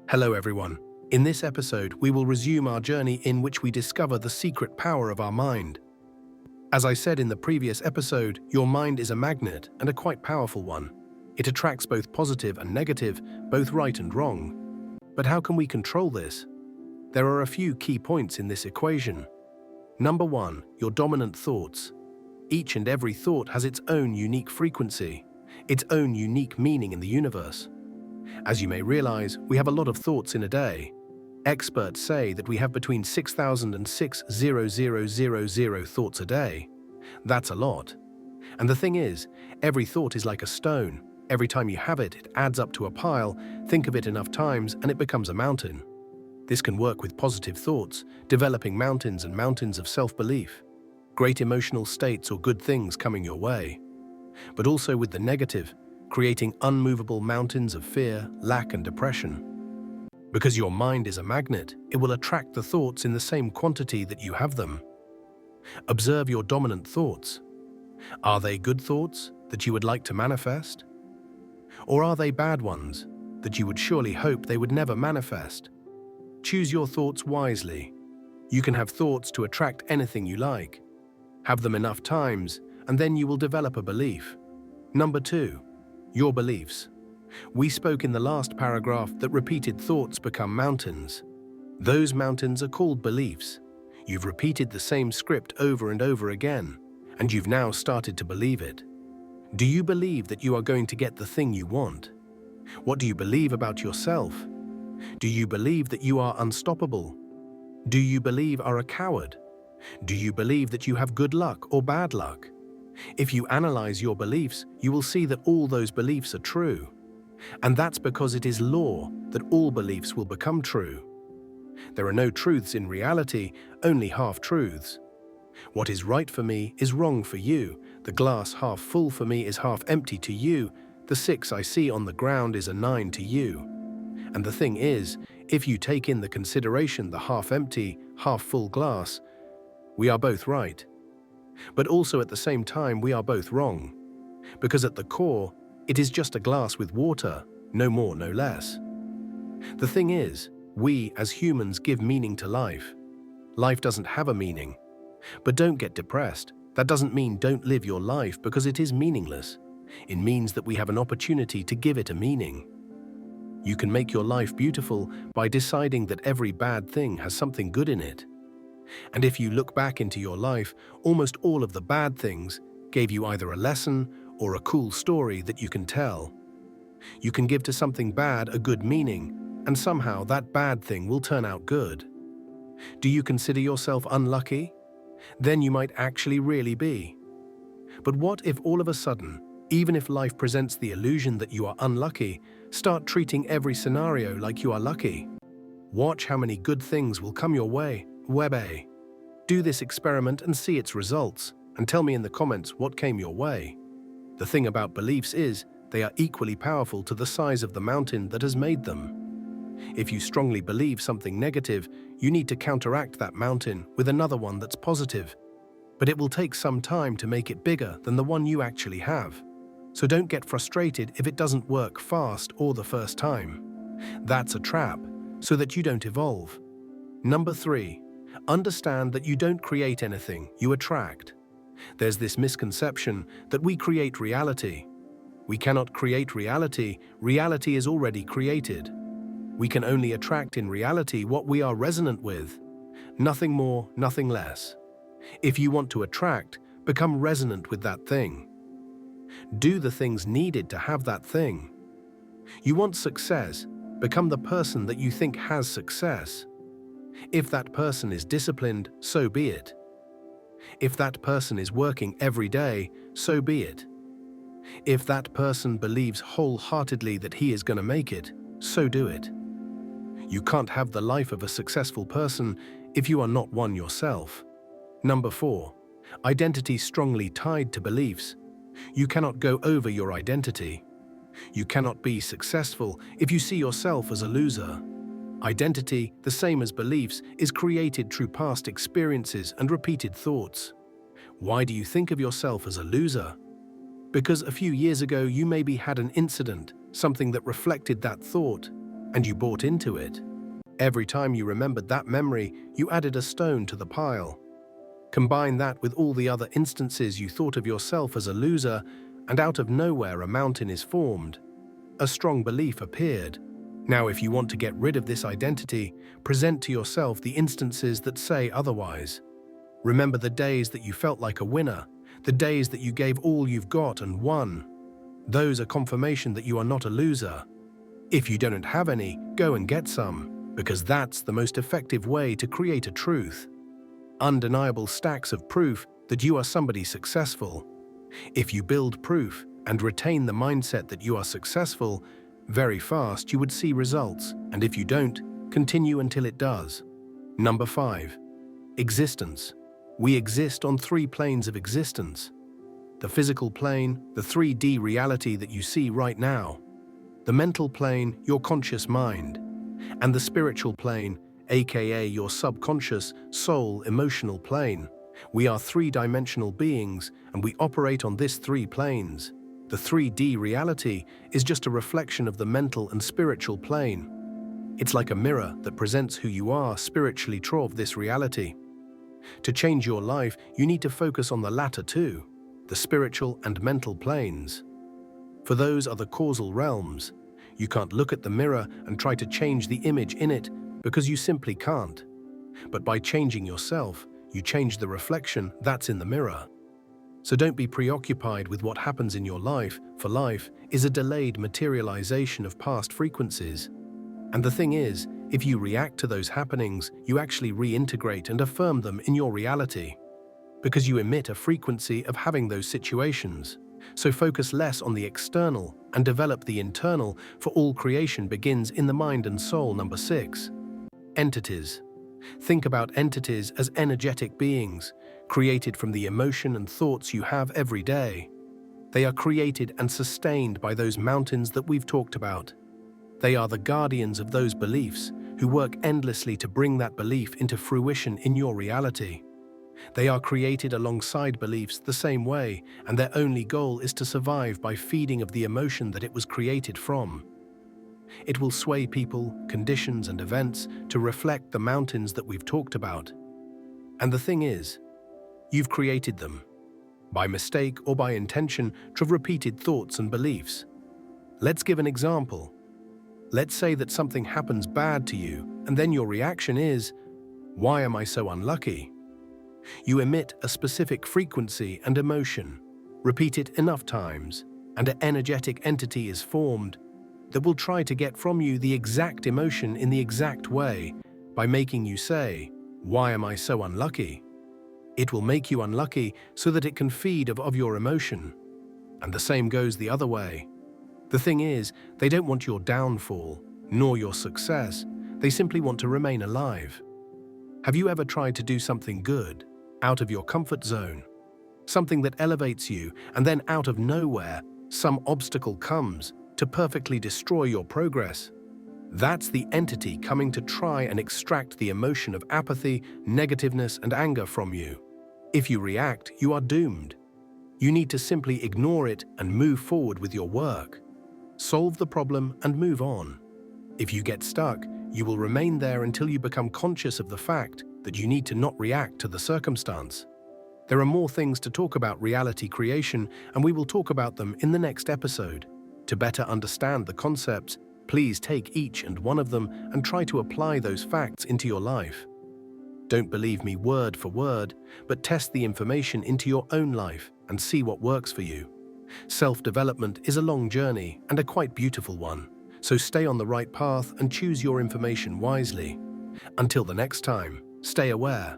Hello everyone. In this episode, we will resume our journey in which we discover the secret power of our mind. As I said in the previous episode, your mind is a magnet and a quite powerful one. It attracts both positive and negative, both right and wrong. But how can we control this? There are a few key points in this equation. Number 1, your dominant thoughts. Each and every thought has its own unique frequency, its own unique meaning in the universe. As you may realize, we have a lot of thoughts in a day. Experts say that we have between 6,000 and 6,000 thoughts a day. That's a lot. And the thing is, every thought is like a stone. Every time you have it, it adds up to a pile. Think of it enough times and it becomes a mountain. This can work with positive thoughts, developing mountains and mountains of self-belief, great emotional states or good things coming your way. But also with the negative, creating unmovable mountains of fear, lack, and depression. Because your mind is a magnet, it will attract the thoughts in the same quantity that you have them. Observe your dominant thoughts. Are they good thoughts that you would like to manifest? Or are they bad ones that you would surely hope they would never manifest? Choose your thoughts wisely. You can have thoughts to attract anything you like. Have them enough times, and then you will develop a belief. Number 2. Your beliefs. We spoke in the last paragraph that repeated thoughts become mountains. Those mountains are called beliefs. You've repeated the same script over and over again, and you've now started to believe it. Do you believe that you are going to get the thing you want? What do you believe about yourself? Do you believe that you are unstoppable? Do you believe are a coward? Do you believe that you have good luck or bad luck? If you analyze your beliefs, you will see that all those beliefs are true. And that's because it is law that all beliefs will become true. There are no truths in reality, only half-truths. What is right for me is wrong for you. The glass half full for me is half empty to you. The 6 I see on the ground is a 9 to you. And the thing is, if you take in the consideration the half-empty, half-full glass, we are both right. But also at the same time we are both wrong. Because at the core, it is just a glass with water, no more, no less. The thing is, we as humans give meaning to life. Life doesn't have a meaning. But don't get depressed. That doesn't mean don't live your life because it is meaningless. It means that we have an opportunity to give it a meaning. You can make your life beautiful by deciding that every bad thing has something good in it. And if you look back into your life, almost all of the bad things gave you either a lesson or a cool story that you can tell. You can give to something bad a good meaning, and somehow that bad thing will turn out good. Do you consider yourself unlucky? Then you might actually really be. But what if all of a sudden, even if life presents the illusion that you are unlucky, start treating every scenario like you are lucky? Watch how many good things will come your way. Web-A. Do this experiment and see its results, and tell me in the comments what came your way. The thing about beliefs is, they are equally powerful to the size of the mountain that has made them. If you strongly believe something negative, you need to counteract that mountain with another one that's positive. But it will take some time to make it bigger than the one you actually have. So don't get frustrated if it doesn't work fast or the first time. That's a trap, so that you don't evolve. Number 3. Understand that you don't create anything, you attract. There's this misconception that we create reality. We cannot create reality, reality is already created. We can only attract in reality what we are resonant with. Nothing more, nothing less. If you want to attract, become resonant with that thing. Do the things needed to have that thing. You want success, become the person that you think has success. If that person is disciplined, so be it. If that person is working every day, so be it. If that person believes wholeheartedly that he is going to make it, so do it. You can't have the life of a successful person if you are not one yourself. Number 4. Identity strongly tied to beliefs. You cannot go over your identity. You cannot be successful if you see yourself as a loser. Identity, the same as beliefs, is created through past experiences and repeated thoughts. Why do you think of yourself as a loser? Because a few years ago you maybe had an incident, something that reflected that thought, and you bought into it. Every time you remembered that memory, you added a stone to the pile. Combine that with all the other instances you thought of yourself as a loser, and out of nowhere a mountain is formed. A strong belief appeared. Now, if you want to get rid of this identity, present to yourself the instances that say otherwise. Remember the days that you felt like a winner, the days that you gave all you've got and won. Those are confirmation that you are not a loser. If you don't have any, go and get some, because that's the most effective way to create a truth. Undeniable stacks of proof that you are somebody successful. If you build proof and retain the mindset that you are successful, very fast you would see results, and if you don't, continue until it does. Number 5. Existence. We exist on 3 planes of existence. The physical plane, the 3D reality that you see right now. The mental plane, your conscious mind. And the spiritual plane, aka your subconscious, soul, emotional plane. We are 3-dimensional beings, and we operate on this 3 planes. The 3D reality is just a reflection of the mental and spiritual plane. It's like a mirror that presents who you are spiritually true of this reality. To change your life, you need to focus on the latter two, the spiritual and mental planes. For those are the causal realms. You can't look at the mirror and try to change the image in it because you simply can't. But by changing yourself, you change the reflection that's in the mirror. So don't be preoccupied with what happens in your life, for life is a delayed materialization of past frequencies. And the thing is, if you react to those happenings, you actually reintegrate and affirm them in your reality, because you emit a frequency of having those situations. So focus less on the external and develop the internal, for all creation begins in the mind and soul. Number 6. Entities. Think about entities as energetic beings, created from the emotion and thoughts you have every day. They are created and sustained by those mountains that we've talked about. They are the guardians of those beliefs, who work endlessly to bring that belief into fruition in your reality. They are created alongside beliefs the same way, and their only goal is to survive by feeding of the emotion that it was created from. It will sway people, conditions, and events to reflect the mountains that we've talked about. And the thing is, you've created them, by mistake or by intention, through repeated thoughts and beliefs. Let's give an example. Let's say that something happens bad to you, and then your reaction is, "Why am I so unlucky?" You emit a specific frequency and emotion, repeat it enough times, and an energetic entity is formed that will try to get from you the exact emotion in the exact way by making you say, "Why am I so unlucky?" It will make you unlucky so that it can feed of your emotion. And the same goes the other way. The thing is, they don't want your downfall, nor your success. They simply want to remain alive. Have you ever tried to do something good, out of your comfort zone? Something that elevates you, and then out of nowhere, some obstacle comes to perfectly destroy your progress? That's the entity coming to try and extract the emotion of apathy, negativeness, and anger from you. If you react, you are doomed. You need to simply ignore it and move forward with your work. Solve the problem and move on. If you get stuck, you will remain there until you become conscious of the fact that you need to not react to the circumstance. There are more things to talk about reality creation, and we will talk about them in the next episode. To better understand the concepts, please take each and one of them and try to apply those facts into your life. Don't believe me word for word, but test the information into your own life and see what works for you. Self-development is a long journey and a quite beautiful one, so stay on the right path and choose your information wisely. Until the next time, stay aware.